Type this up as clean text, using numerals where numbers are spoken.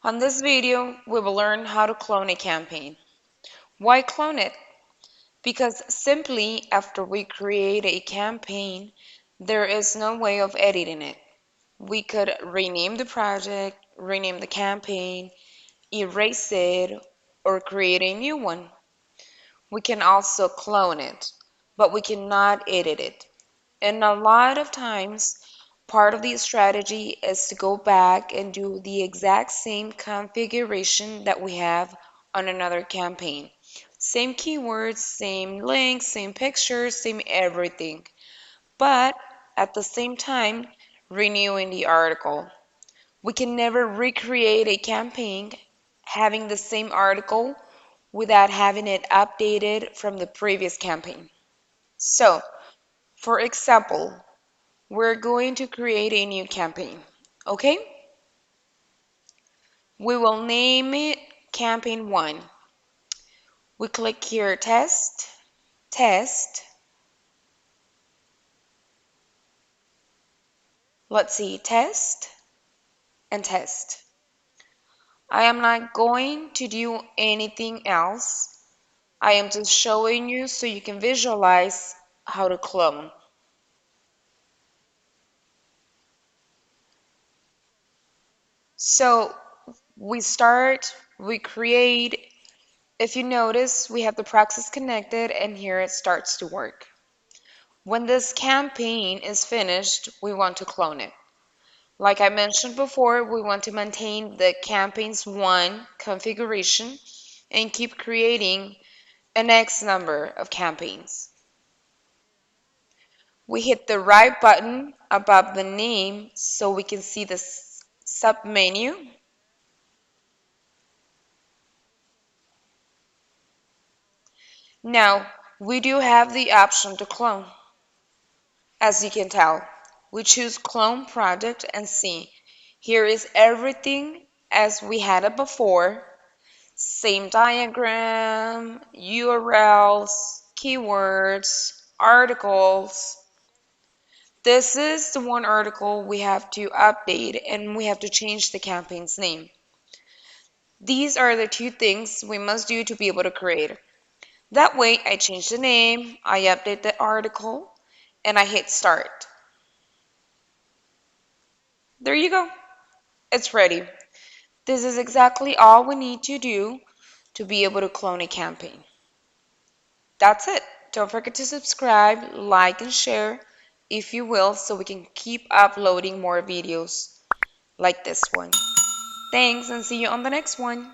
On this video, we will learn how to clone a campaign. Why clone it? Because simply after we create a campaign, there is no way of editing it. We could rename the project, rename the campaign, erase it, or create a new one. We can also clone it, but we cannot edit it. And a lot of times, part of the strategy is to go back and do the exact same configuration that we have on another campaign. Same keywords, same links, same pictures, same everything. But at the same time, renewing the article. We can never recreate a campaign having the same article without having it updated from the previous campaign. So, for example, we're going to create a new campaign. Okay? We will name it campaign 1. We click here test, test. Let's see, test and test. I am not going to do anything else. I am just showing you so you can visualize how to clone. So we create. If you notice, we have the proxies connected and here it starts to work. When this campaign is finished, we want to clone it. Like I mentioned before, we want to maintain the campaigns 1 configuration and keep creating an X number of campaigns. We hit the right button above the name so we can see the sub-menu. Now, we do have the option to clone. As you can tell, we choose clone project and see. Here is everything as we had it before. Same diagram, URLs, keywords, articles. This is the one article we have to update and we have to change the campaign's name. These are the two things we must do to be able to create. That way, I change the name, I update the article, and I hit start. There you go. It's ready. This is exactly all we need to do to be able to clone a campaign. That's it. Don't forget to subscribe, like, and share if you will so we can keep uploading more videos like this one. Thanks and see you on the next one.